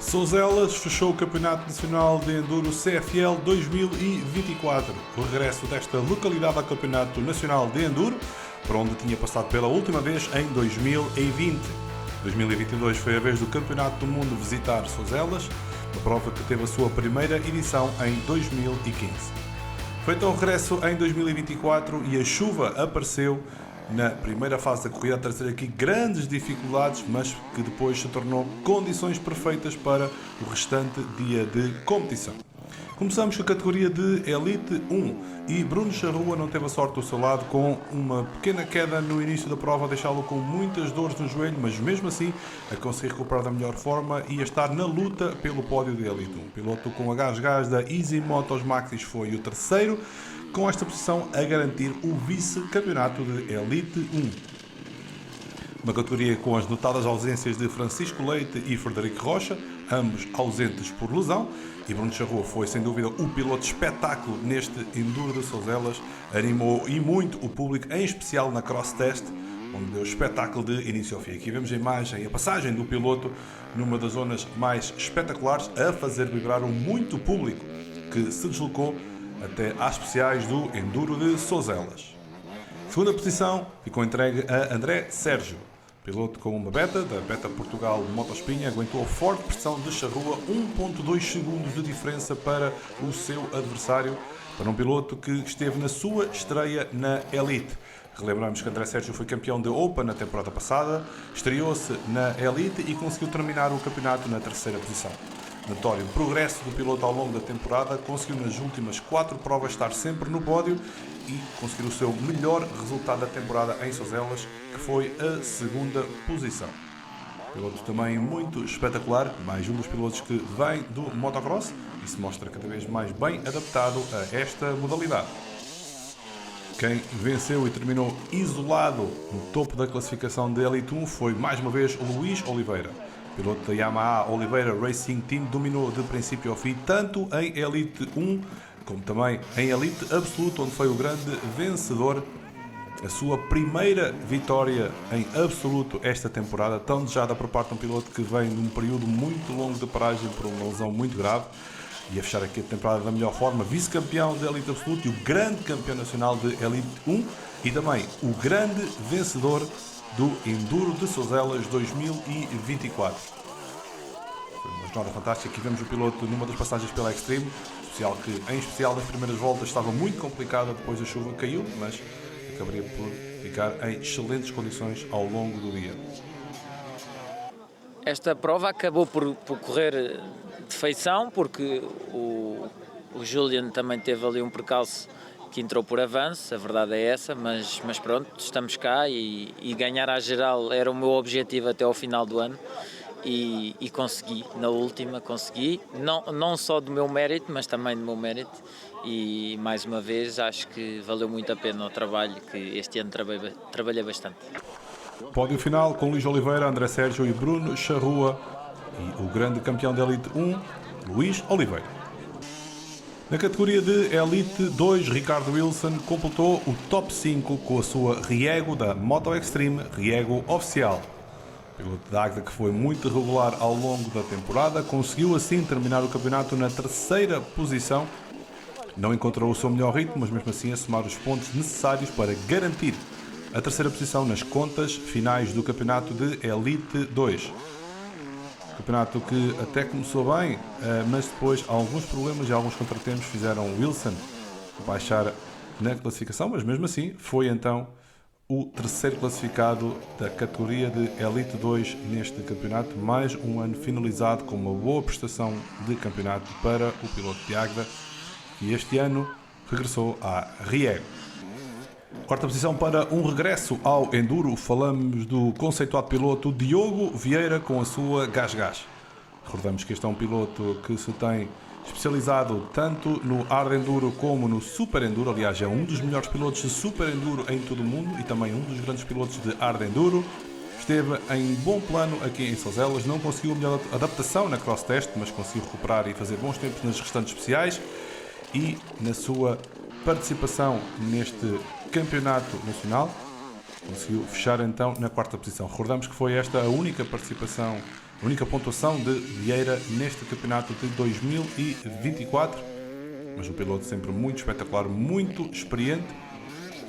Souzelas fechou o Campeonato Nacional de Enduro CFL 2024. O regresso desta localidade ao Campeonato Nacional de Enduro, por onde tinha passado pela última vez em 2020. 2022 foi a vez do Campeonato do Mundo visitar Souzelas, uma prova que teve a sua primeira edição em 2015. Foi então o regresso em 2024 e a chuva apareceu na primeira fase da corrida, a trazer aqui grandes dificuldades, mas que depois se tornou condições perfeitas para o restante dia de competição. Começamos com a categoria de Elite 1 e Bruno Charrua não teve a sorte do seu lado, com uma pequena queda no início da prova a deixá-lo com muitas dores no joelho, mas mesmo assim a conseguir recuperar da melhor forma e a estar na luta pelo pódio de Elite 1. O piloto com a gás da Easy Motos Maxis foi o terceiro, com esta posição a garantir o vice-campeonato de Elite 1. Uma categoria com as notadas ausências de Francisco Leite e Frederico Rocha, ambos ausentes por lesão, e Bruno Charrua foi sem dúvida o piloto espetáculo neste Enduro de Souzelas, animou e muito o público, em especial na Cross Test, onde deu espetáculo de início ao fim. Aqui vemos a imagem, a passagem do piloto numa das zonas mais espetaculares, a fazer vibrar muito público que se deslocou até às especiais do Enduro de Souzelas. Segunda posição ficou entregue a André Sérgio. Piloto com uma beta, da Beta Portugal Motospinha, aguentou a forte pressão de Charrua, 1.2 segundos de diferença para o seu adversário, para um piloto que esteve na sua estreia na Elite. Relembramos que André Sérgio foi campeão de Open na temporada passada, estreou-se na Elite e conseguiu terminar o campeonato na terceira posição. Notório progresso do piloto ao longo da temporada, conseguiu nas últimas 4 provas estar sempre no pódio e conseguiu o seu melhor resultado da temporada em Souzelas, que foi a segunda posição. Piloto também muito espetacular, mais um dos pilotos que vem do motocross e se mostra cada vez mais bem adaptado a esta modalidade. Quem venceu e terminou isolado no topo da classificação da Elite 1 foi mais uma vez Luís Oliveira. O piloto da Yamaha Oliveira Racing Team dominou de princípio ao fim, tanto em Elite 1 como também em Elite Absoluto, onde foi o grande vencedor. A sua primeira vitória em Absoluto esta temporada, tão desejada por parte de um piloto que vem de um período muito longo de paragem por uma lesão muito grave, e a fechar aqui a temporada da melhor forma, vice-campeão de Elite Absoluto e o grande campeão nacional de Elite 1 e também o grande vencedor do Enduro de Souzelas 2024. Foi uma jornada fantástica. Aqui vemos o piloto numa das passagens pela Extreme, em especial nas primeiras voltas estava muito complicada, depois a chuva caiu, mas acabaria por ficar em excelentes condições ao longo do dia. Esta prova acabou por correr de feição, porque o Julian também teve ali um percalço que entrou por avanço, a verdade é essa, mas pronto, estamos cá e ganhar à geral era o meu objetivo até ao final do ano e consegui, na última consegui, não só do meu mérito, mas também do meu mérito, e mais uma vez acho que valeu muito a pena o trabalho que este ano trabalhei bastante. Pódio final com Luís Oliveira, André Sérgio e Bruno Charrua e o grande campeão da Elite 1, Luís Oliveira. Na categoria de Elite 2, Ricardo Wilson completou o top 5 com a sua Riego da Moto Extreme, Riego Oficial. O piloto da Águeda, que foi muito regular ao longo da temporada, conseguiu assim terminar o campeonato na terceira posição. Não encontrou o seu melhor ritmo, mas mesmo assim a somar os pontos necessários para garantir a terceira posição nas contas finais do campeonato de Elite 2. Campeonato que até começou bem, mas depois alguns problemas e alguns contratempos fizeram Wilson baixar na classificação, mas mesmo assim foi então o terceiro classificado da categoria de Elite 2 neste campeonato, mais um ano finalizado com uma boa prestação de campeonato para o piloto de Águeda, que este ano regressou à Riego. Quarta posição para um regresso ao Enduro, falamos do conceituado piloto Diogo Vieira com a sua Gás. Recordamos que este é um piloto que se tem especializado tanto no Hard Enduro como no Super Enduro, aliás é um dos melhores pilotos de Super Enduro em todo o mundo e também um dos grandes pilotos de Hard Enduro. Esteve em bom plano aqui em Souzelas, não conseguiu a melhor adaptação na Cross Test, mas conseguiu recuperar e fazer bons tempos nas restantes especiais e na sua participação neste campeonato nacional conseguiu fechar então na quarta posição. Recordamos que foi esta a única participação, a única pontuação de Vieira neste campeonato de 2024, mas um piloto sempre muito espetacular, muito experiente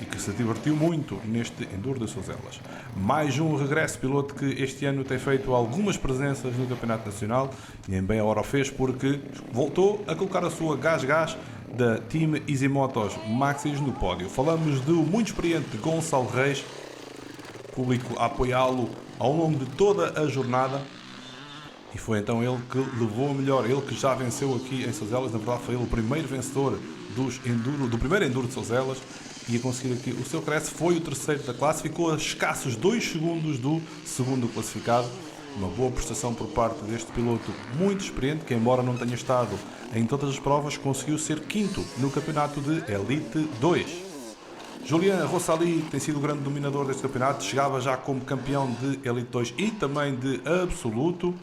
e que se divertiu muito neste Enduro de Sozelas. Mais um regresso, piloto que este ano tem feito algumas presenças no Campeonato Nacional e em bem a hora o fez porque voltou a colocar a sua gás da Team Easy Motos Maxis no pódio. Falamos do muito experiente Gonçalo Reis, público a apoiá-lo ao longo de toda a jornada. E foi então ele que levou a melhor, ele que já venceu aqui em Sozelas. Na verdade foi ele o primeiro vencedor do primeiro Enduro de Sozelas e a conseguir aqui o seu regresso. Foi o terceiro da classe, ficou a escassos 2 segundos do segundo classificado. Uma boa prestação por parte deste piloto muito experiente, que embora não tenha estado em todas as provas, conseguiu ser quinto no campeonato de Elite 2. Julien Rossali tem sido o grande dominador deste campeonato, chegava já como campeão de Elite 2 e também de Absoluto,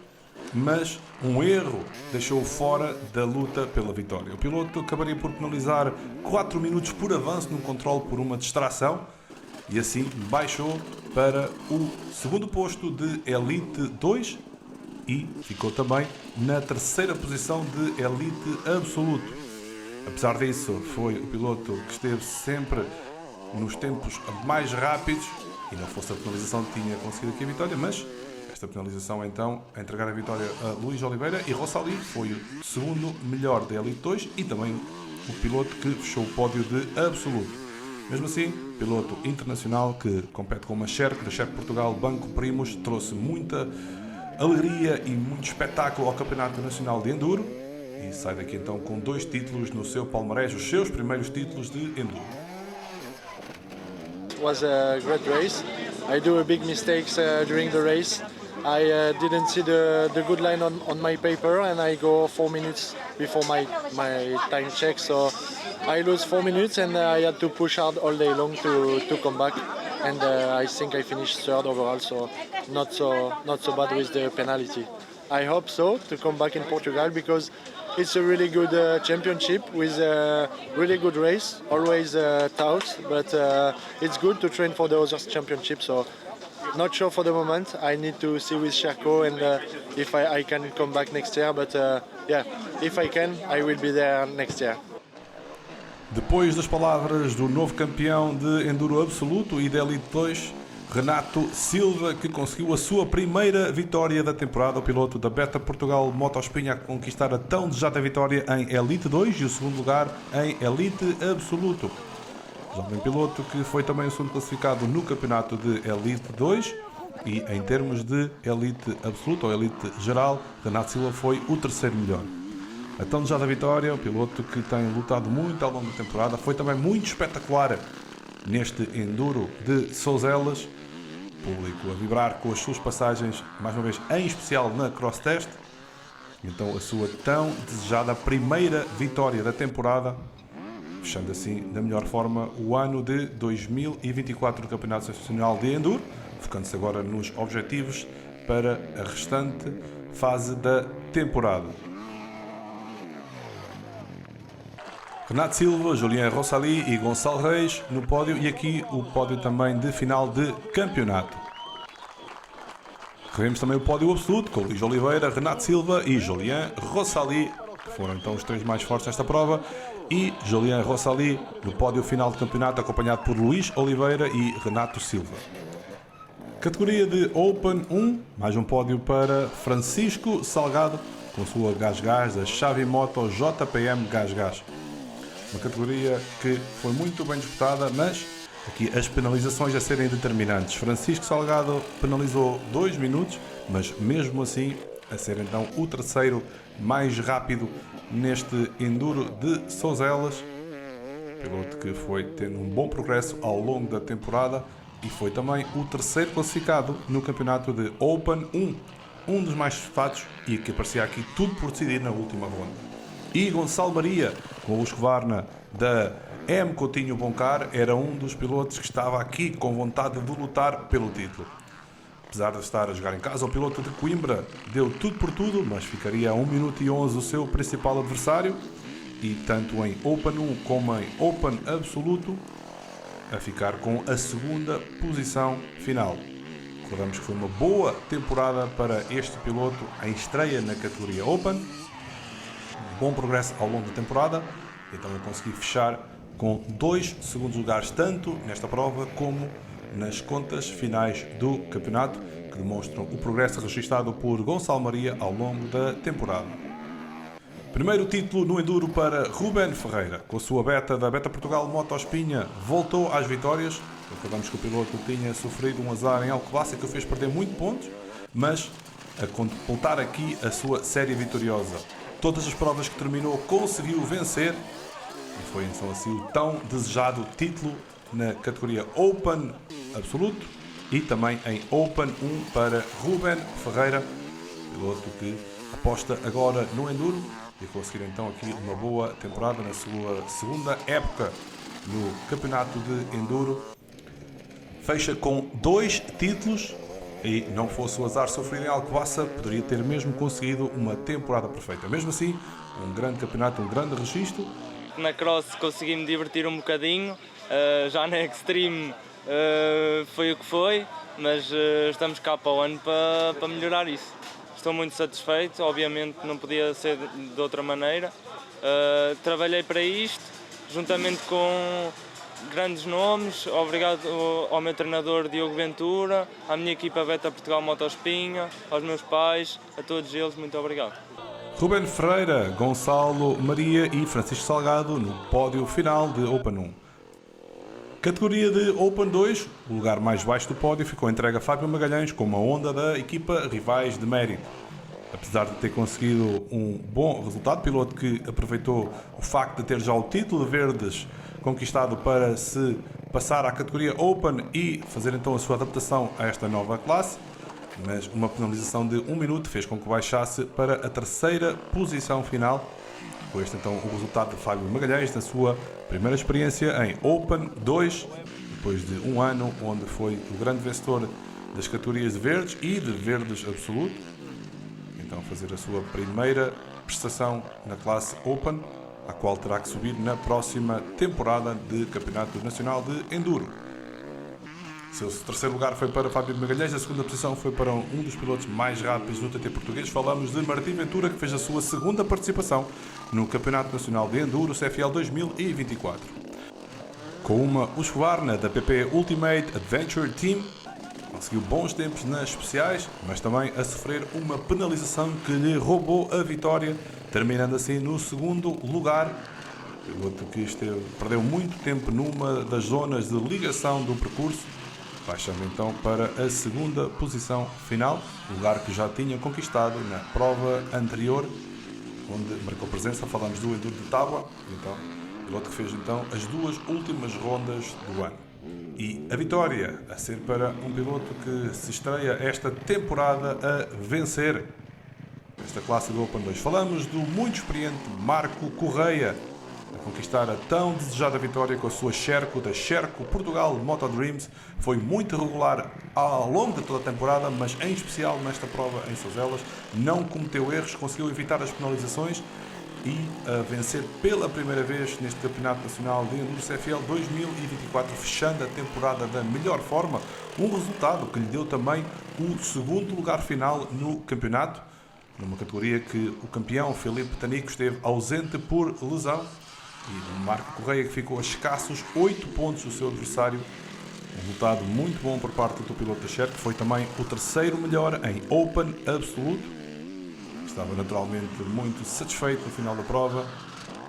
mas um erro deixou-o fora da luta pela vitória. O piloto acabaria por penalizar 4 minutos por avanço no controle por uma distração e assim baixou para o segundo posto de Elite 2 e ficou também na terceira posição de Elite Absoluto. Apesar disso, foi o piloto que esteve sempre nos tempos mais rápidos e não fosse a penalização tinha conseguido aqui a vitória, mas esta penalização então a entregar a vitória a Luís Oliveira e Rossali foi o segundo melhor da Elite 2 e também o piloto que fechou o pódio de Absoluto. Mesmo assim, piloto internacional que compete com uma Sherk da Sherk Portugal Banco Primus, trouxe muita alegria e muito espetáculo ao Campeonato Nacional de Enduro e sai daqui então com 2 títulos no seu palmarés, os seus primeiros títulos de Enduro. It was a great race. I do a big mistakes during the race. I didn't see the good line on my paper and I go 4 minutes before my time check, so I lose 4 minutes and I had to push hard all day long to come back, and I think I finished third overall, so not so bad with the penalty. I hope so to come back in Portugal because it's a really good championship with a really good race, always tough, but it's good to train for the other championship, so not sure for the moment. I need to see with Sherco and if I can come back next year, but yeah, if I can, I will be there next year. Depois das palavras do novo campeão de Enduro Absoluto e da Elite 2, Renato Silva, que conseguiu a sua primeira vitória da temporada, o piloto da Beta Portugal Motospinha a conquistar a tão desejada vitória em Elite 2 e o segundo lugar em Elite Absoluto. Jovem piloto que foi também o segundo classificado no campeonato de Elite 2 e em termos de Elite Absoluto ou Elite Geral, Renato Silva foi o terceiro melhor. A tão desejada vitória, o piloto que tem lutado muito ao longo da temporada, foi também muito espetacular neste Enduro de Sozelas. Público a vibrar com as suas passagens, mais uma vez em especial na Cross Test. Então a sua tão desejada primeira vitória da temporada, fechando assim da melhor forma o ano de 2024 do Campeonato Nacional de Enduro, focando-se agora nos objetivos para a restante fase da temporada. Renato Silva, Julien Rossali e Gonçalo Reis no pódio e aqui o pódio também de final de campeonato. Revemos também o pódio absoluto com Luís Oliveira, Renato Silva e Julien Rossali, que foram então os 3 mais fortes nesta prova, e Julien Rossali no pódio final de campeonato acompanhado por Luís Oliveira e Renato Silva. Categoria de Open 1, mais um pódio para Francisco Salgado com a sua Gás da Xavi Moto JPM Gás. Uma categoria que foi muito bem disputada, mas aqui as penalizações a serem determinantes. Francisco Salgado penalizou 2 minutos, mas mesmo assim a ser então o terceiro mais rápido neste Enduro de Sozelas. Piloto que foi tendo um bom progresso ao longo da temporada e foi também o terceiro classificado no campeonato de Open 1, um dos mais disputados e que aparecia aqui tudo por decidir na última ronda. E Gonçalo Maria, com o Husqvarna da M. Coutinho Boncar, era um dos pilotos que estava aqui com vontade de lutar pelo título. Apesar de estar a jogar em casa, o piloto de Coimbra deu tudo por tudo, mas ficaria a 1 minuto e 11 o seu principal adversário. E tanto em Open 1 como em Open Absoluto, a ficar com a segunda posição final. Recordamos que foi uma boa temporada para este piloto em estreia na categoria Open. Um bom progresso ao longo da temporada. Então eu consegui fechar com 2 segundos lugares, tanto nesta prova como nas contas finais do campeonato, que demonstram o progresso registrado por Gonçalo Maria ao longo da temporada. Primeiro título no Enduro para Ruben Ferreira. Com a sua beta da Beta Portugal Motospinha, voltou às vitórias. Recordamos que o piloto tinha sofrido um azar em Alcobaça que o fez perder muito pontos, mas a completar aqui a sua série vitoriosa. Todas as provas que terminou conseguiu vencer e foi então assim o tão desejado título na categoria Open Absoluto e também em Open 1 para Ruben Ferreira, piloto que aposta agora no Enduro e conseguir então aqui uma boa temporada na sua segunda época no campeonato de Enduro. Fecha com 2 títulos e não fosse o azar sofrido em Alcobaça, poderia ter mesmo conseguido uma temporada perfeita. Mesmo assim, um grande campeonato, um grande registro. Na Cross consegui me divertir um bocadinho, já na Extreme foi o que foi, mas estamos cá para o ano para melhorar isso. Estou muito satisfeito, obviamente não podia ser de outra maneira. Trabalhei para isto, juntamente com grandes nomes. Obrigado ao meu treinador Diogo Ventura, à minha equipa Beta Portugal Motospinha, aos meus pais, a todos eles, muito obrigado. Ruben Ferreira, Gonçalo Maria e Francisco Salgado no pódio final de Open 1. Categoria de Open 2, o lugar mais baixo do pódio ficou entregue a Fábio Magalhães com uma Honda da equipa Rivais de Mérito. Apesar de ter conseguido um bom resultado, piloto que aproveitou o facto de ter já o título de Verdes conquistado para se passar à categoria Open e fazer então a sua adaptação a esta nova classe, mas uma penalização de 1 minuto fez com que baixasse para a terceira posição final. Foi este então o resultado de Fábio Magalhães na sua primeira experiência em Open 2, depois de um ano onde foi o grande vencedor das categorias de Verdes e de Verdes Absoluto. Então fazer a sua primeira prestação na classe Open, a qual terá que subir na próxima temporada de Campeonato Nacional de Enduro. Seu terceiro lugar foi para Fábio Magalhães, a segunda posição foi para um dos pilotos mais rápidos do TT português. Falamos de Martim Ventura, que fez a sua segunda participação no Campeonato Nacional de Enduro CFL 2024. Com uma Husqvarna da PP Ultimate Adventure Team, conseguiu bons tempos nas especiais, mas também a sofrer uma penalização que lhe roubou a vitória, terminando assim no segundo lugar. O piloto que perdeu muito tempo numa das zonas de ligação do percurso, baixando então para a segunda posição final, lugar que já tinha conquistado na prova anterior, onde marcou presença. Falamos do Enduro de Tábua, então, o piloto que fez então as 2 últimas rondas do ano. E a vitória a ser para um piloto que se estreia esta temporada a vencer esta classe do Open 2. Falamos do muito experiente Marco Correia a conquistar a tão desejada vitória com a sua Sherco, da Sherco Portugal Moto Dreams. Foi muito regular ao longo de toda a temporada, mas em especial nesta prova em Sozelas. Não cometeu erros, conseguiu evitar as penalizações e a vencer pela primeira vez neste Campeonato Nacional de Enduro CFL 2024, fechando a temporada da melhor forma. Um resultado que lhe deu também o segundo lugar final no campeonato, numa categoria que o campeão Filipe Tanico esteve ausente por lesão, e o Marco Correia que ficou a escassos 8 pontos do seu adversário. Um resultado muito bom por parte do piloto da Sherco, que foi também o terceiro melhor em Open Absoluto. Estava naturalmente muito satisfeito no final da prova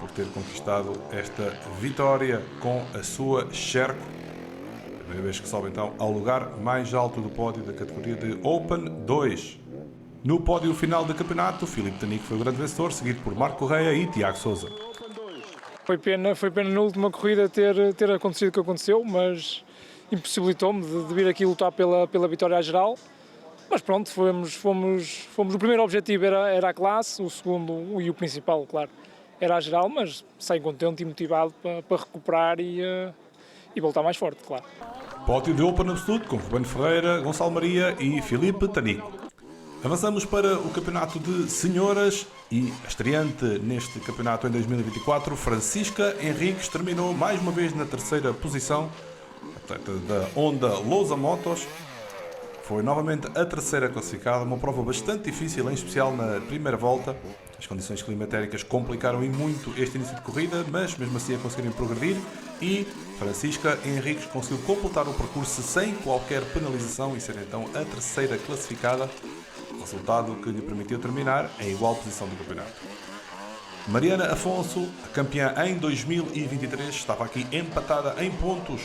por ter conquistado esta vitória com a sua Sherco. Primeira vez que sobe então ao lugar mais alto do pódio da categoria de Open 2. No pódio final do campeonato, Filipe Tanico foi o grande vencedor, seguido por Marco Correia e Tiago Sousa. Foi pena na última corrida ter acontecido o que aconteceu, mas impossibilitou-me de vir aqui lutar pela vitória geral. Mas pronto, fomos o primeiro objetivo era a classe, o segundo e o principal, claro, era a geral, mas saí contente e motivado para recuperar e voltar mais forte, claro. Pódio de Open Absoluto com Ruben Ferreira, Gonçalo Maria e Filipe Tanico. Avançamos para o campeonato de senhoras e a estreante neste campeonato em 2024, Francisca Henriques, terminou mais uma vez na terceira posição atleta da Honda Lousa Motos. Foi novamente a terceira classificada, uma prova bastante difícil, em especial na primeira volta. As condições climatéricas complicaram e muito este início de corrida, mas mesmo assim a conseguirem progredir e Francisca Henriques conseguiu completar o percurso sem qualquer penalização e ser então a terceira classificada, resultado que lhe permitiu terminar em igual posição do campeonato. Mariana Afonso, campeã em 2023, estava aqui empatada em pontos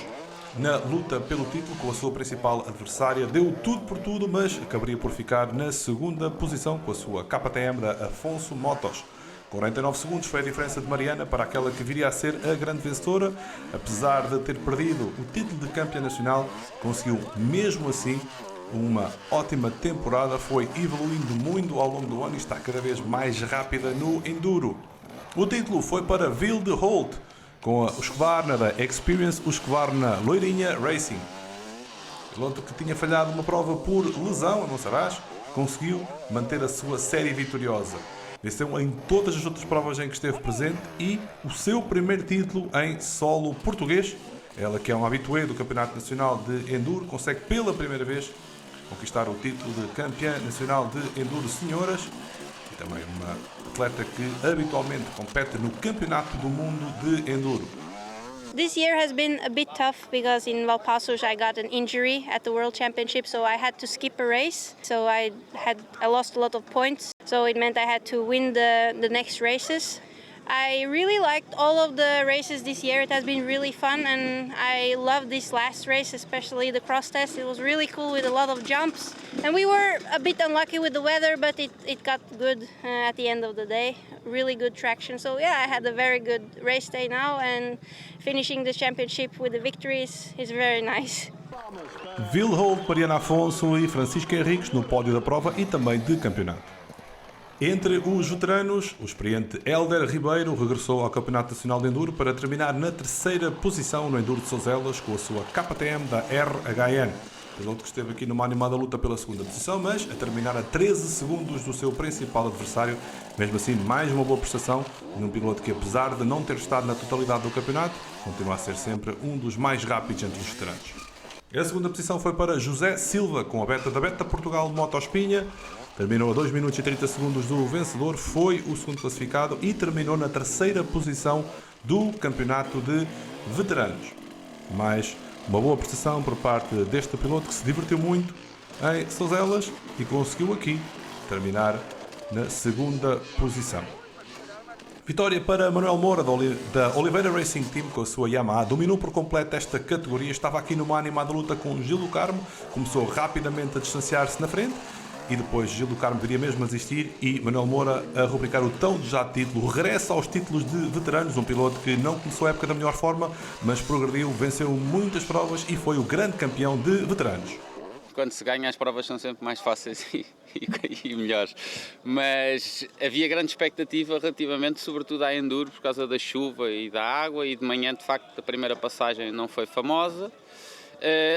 na luta pelo título com a sua principal adversária. Deu tudo por tudo, mas acabaria por ficar na segunda posição com a sua KTM da Afonso Motos. 49 segundos foi a diferença de Mariana para aquela que viria a ser a grande vencedora. Apesar de ter perdido o título de campeã nacional, conseguiu mesmo assim uma ótima temporada, foi evoluindo muito ao longo do ano e está cada vez mais rápida no enduro. O título foi para Vilde Holt, com a Husqvarna da Experience Husqvarna Loirinha Racing. O piloto que tinha falhado uma prova por lesão, não saberás, conseguiu manter a sua série vitoriosa. Venceu em todas as outras provas em que esteve presente e o seu primeiro título em solo português. Ela, que é uma habitué do Campeonato Nacional de Enduro, consegue pela primeira vez conquistar o título de campeã nacional de Enduro Senhoras. E também uma atleta que habitualmente compete no Campeonato do Mundo de Enduro. This year has been a bit tough because in Valpasos I got an injury at the World Championship, so I had to skip a race. So I lost a lot of points, so it meant I had to win the next races. I really liked all of the races this year. It has been really fun and I loved this last race, especially the cross test. It was really cool with a lot of jumps. And we were a bit unlucky with the weather, but it got good at the end of the day. Really good traction. So yeah, I had a very good race day now and finishing the championship with the victories is very nice. Vilde Holt, Mariana Afonso e Francisca Henriques no pódio da prova e também de campeonato. Entre os veteranos, o experiente Hélder Ribeiro regressou ao Campeonato Nacional de Enduro para terminar na terceira posição no Enduro de Souzelas com a sua KTM da RHN. Piloto que esteve aqui numa animada luta pela segunda posição, mas a terminar a 13 segundos do seu principal adversário. Mesmo assim, mais uma boa prestação de um piloto que, apesar de não ter estado na totalidade do campeonato, continua a ser sempre um dos mais rápidos entre os veteranos. A segunda posição foi para José Silva, com a Beta da Beta Portugal Motospinha. Terminou a 2 minutos e 30 segundos do vencedor, foi o segundo classificado e terminou na terceira posição do campeonato de veteranos. Mais uma boa prestação por parte deste piloto que se divertiu muito em Souzelas e conseguiu aqui terminar na segunda posição. Vitória para Manuel Moura da Oliveira Racing Team com a sua Yamaha. Dominou por completo esta categoria, estava aqui numa animada luta com Gil do Carmo, começou rapidamente a distanciar-se na frente e depois Gil do Carmo viria mesmo a desistir e Manuel Moura a rubricar o tão desejado título. Regressa aos títulos de veteranos, um piloto que não começou a época da melhor forma, mas progrediu, venceu muitas provas e foi o grande campeão de veteranos. Quando se ganha, as provas são sempre mais fáceis e melhores, mas havia grande expectativa relativamente, sobretudo à Enduro, por causa da chuva e da água, e de manhã, de facto, a primeira passagem não foi famosa.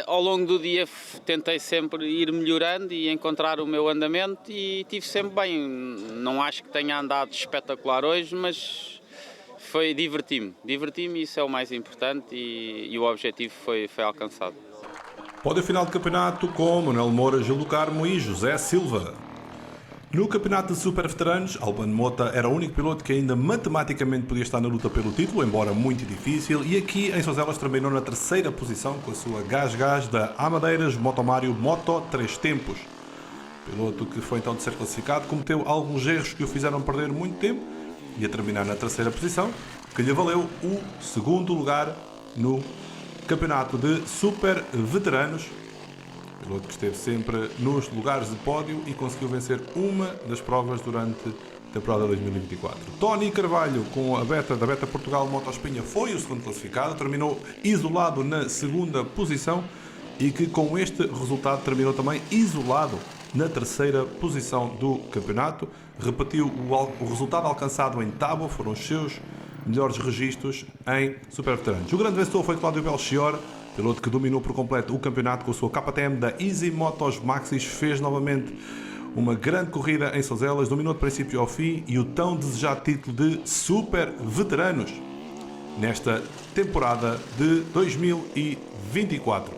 Ao longo do dia tentei sempre ir melhorando e encontrar o meu andamento e tive sempre bem. Não acho que tenha andado espetacular hoje, mas foi diverti-me e isso é o mais importante e o objetivo foi alcançado. Pódio final de campeonato com Manuel Moura, Gil do Carmo e José Silva. No campeonato de super veteranos, Alban Mota era o único piloto que ainda matematicamente podia estar na luta pelo título, embora muito difícil, e aqui em Souzelas terminou na terceira posição com a sua Gás da Amadeiras Motomário Moto 3 Tempos. Piloto que foi então de ser classificado, cometeu alguns erros que o fizeram perder muito tempo e a terminar na terceira posição, que lhe valeu o segundo lugar no campeonato de super veteranos. Piloto que esteve sempre nos lugares de pódio e conseguiu vencer uma das provas durante a temporada 2024. Tony Carvalho, com a Beta da Beta Portugal Motospinha, foi o segundo classificado, terminou isolado na segunda posição e que com este resultado terminou também isolado na terceira posição do campeonato. Repetiu o resultado alcançado em Tábua, foram os seus melhores registros em super veteranos. O grande vencedor foi Cláudio Belchior, piloto que dominou por completo o campeonato com a sua KTM da Easy Motos Maxxis, fez novamente uma grande corrida em Souzelas, dominou de princípio ao fim e o tão desejado título de super veteranos. nesta temporada de 2024.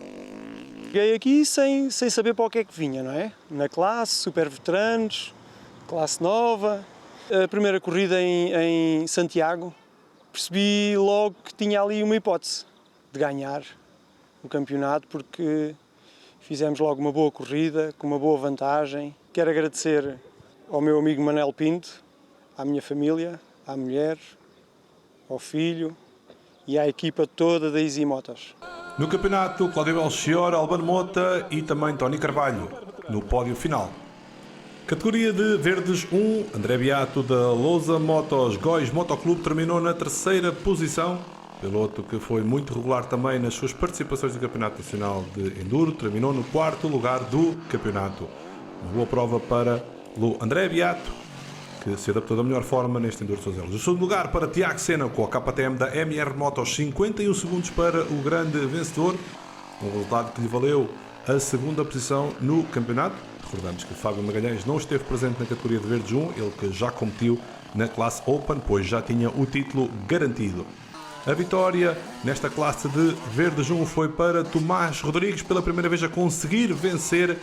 Cheguei aqui sem saber para o que é que vinha, não é? Na classe, super veteranos, classe nova. A primeira corrida em Santiago, percebi logo que tinha ali uma hipótese de ganhar o campeonato, porque fizemos logo uma boa corrida, com uma boa vantagem. Quero agradecer ao meu amigo Manel Pinto, à minha família, à mulher, ao filho e à equipa toda da Easy Motos. No campeonato, Cláudio Belchior, Albano Mota e também Tony Carvalho, no pódio final. Categoria de Verdes 1, André Beato da Lousa Motos Góis Motoclube terminou na terceira posição. Piloto que foi muito regular também nas suas participações no Campeonato Nacional de Enduro, terminou no quarto lugar do campeonato. Uma boa prova para o André Beato, que se adaptou da melhor forma neste Enduro de Sozelos. O segundo lugar para Tiago Sena com a KTM da MR Motos, 51 segundos para o grande vencedor, um resultado que lhe valeu a segunda posição no campeonato. Recordamos que Fábio Magalhães não esteve presente na categoria de Verdes 1, ele que já competiu na classe Open, pois já tinha o título garantido. A vitória nesta classe de Verdes 1 foi para Tomás Rodrigues, pela primeira vez a conseguir vencer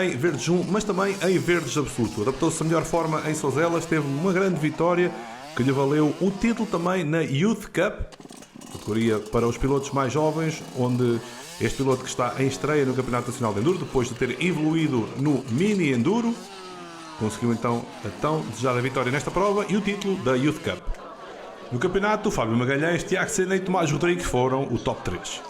em Verdes 1, mas também em Verdes Absoluto. Adaptou-se da melhor forma em Sozelas, teve uma grande vitória que lhe valeu o título também na Youth Cup, categoria para os pilotos mais jovens, onde este piloto que está em estreia no Campeonato Nacional de Enduro, depois de ter evoluído no Mini Enduro, conseguiu então a tão desejada vitória nesta prova e o título da Youth Cup. No campeonato, Fábio Magalhães, Tiago Sena e Tomás Rodrigues foram o top 3.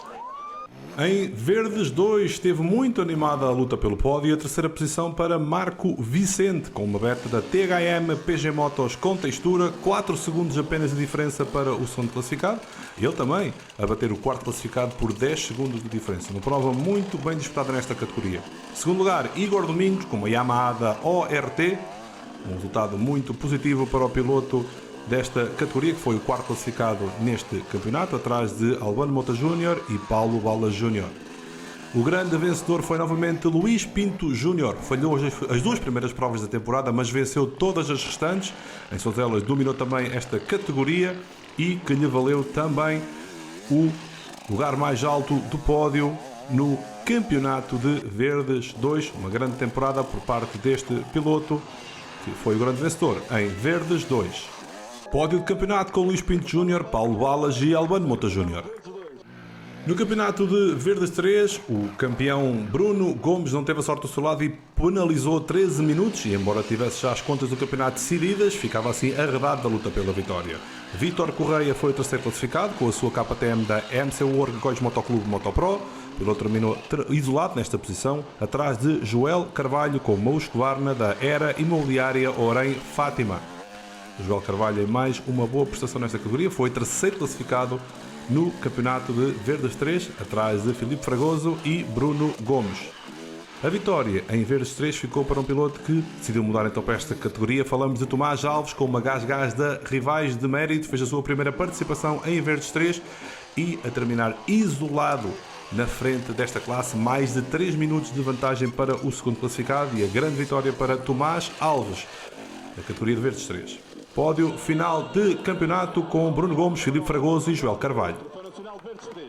Em Verdes 2 esteve muito animada a luta pelo pódio e a terceira posição para Marco Vicente, com uma beta da THM PG Motos com textura, 4 segundos apenas de diferença para o segundo classificado. Ele também a bater o quarto classificado por 10 segundos de diferença. Uma prova muito bem disputada nesta categoria. Segundo lugar, Igor Domingos, com uma Yamaha da ORT, um resultado muito positivo para o piloto desta categoria, que foi o quarto classificado neste campeonato, atrás de Albano Mota Júnior e Paulo Bala Júnior. O grande vencedor foi novamente Luís Pinto Júnior. Falhou as duas primeiras provas da temporada, mas venceu todas as restantes. Em Sozelas dominou também esta categoria e que lhe valeu também o lugar mais alto do pódio no Campeonato de Verdes 2. Uma grande temporada por parte deste piloto, que foi o grande vencedor em Verdes 2. Pódio de campeonato com Luís Pinto Júnior, Paulo Balas e Albano Mota Júnior. No campeonato de Verdes 3, o campeão Bruno Gomes não teve a sorte do seu lado e penalizou 13 minutos e, embora tivesse já as contas do campeonato decididas, ficava assim arredado da luta pela vitória. Vítor Correia foi o terceiro classificado com a sua KTM da MC World Góis Motoclube Motopro. O piloto terminou isolado nesta posição, atrás de Joel Carvalho com uma Husqvarna da Era Imobiliária Orem Fátima. Joel Carvalho, em mais uma boa prestação nesta categoria, foi terceiro classificado no campeonato de Verdes 3, atrás de Filipe Fragoso e Bruno Gomes. A vitória em Verdes 3 ficou para um piloto que decidiu mudar então para esta categoria. Falamos de Tomás Alves, com uma Gás da Rivais de Mérito, fez a sua primeira participação em Verdes 3 e a terminar isolado na frente desta classe, mais de 3 minutos de vantagem para o segundo classificado e a grande vitória para Tomás Alves, na categoria de Verdes 3. Pódio final de campeonato com Bruno Gomes, Filipe Fragoso e Joel Carvalho.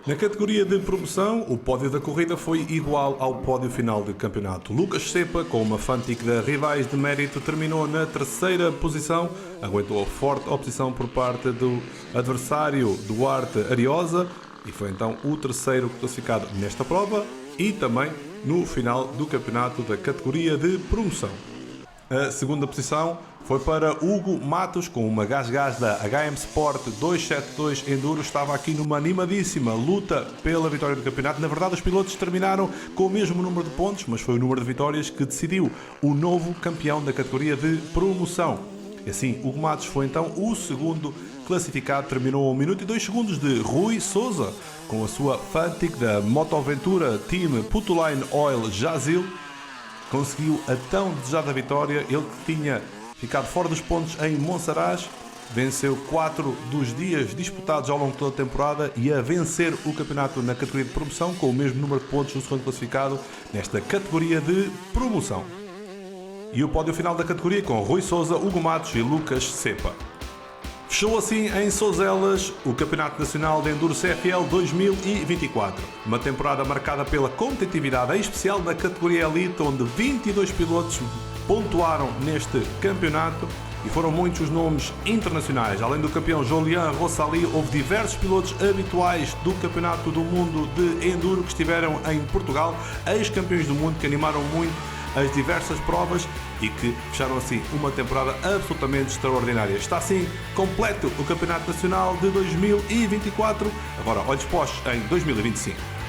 Na categoria de promoção, o pódio da corrida foi igual ao pódio final de campeonato. Lucas Cepa, com uma Fantic da Rivais de Mérito, terminou na terceira posição, aguentou a forte oposição por parte do adversário Duarte Ariosa e foi então o terceiro classificado nesta prova e também no final do campeonato da categoria de promoção. A segunda posição foi para Hugo Matos, com uma Gás da HM Sport 272 Enduro. Estava aqui numa animadíssima luta pela vitória do campeonato. Na verdade, os pilotos terminaram com o mesmo número de pontos, mas foi o número de vitórias que decidiu o novo campeão da categoria de promoção. E assim, Hugo Matos foi então o segundo classificado, terminou a 1 minuto e 2 segundos de Rui Souza, com a sua Fantic da Motoventura Team Putoline Oil Jazil. Conseguiu a tão desejada vitória, ele que tinha ficado fora dos pontos em Monsaraz, venceu 4 dos dias disputados ao longo de toda a temporada e a vencer o campeonato na categoria de promoção com o mesmo número de pontos do segundo classificado nesta categoria de promoção. E o pódio final da categoria com Rui Souza, Hugo Matos e Lucas Cepa. Fechou assim em Souzelas o Campeonato Nacional de Enduro CFL 2024. Uma temporada marcada pela competitividade, em especial na categoria Elite, onde 22 pilotos pontuaram neste campeonato e foram muitos os nomes internacionais. Além do campeão Julian Rossali, houve diversos pilotos habituais do Campeonato do Mundo de Enduro que estiveram em Portugal, ex-campeões do mundo que animaram muito as diversas provas e que fecharam assim uma temporada absolutamente extraordinária. Está assim completo o Campeonato Nacional de 2024. Agora olhos postos em 2025.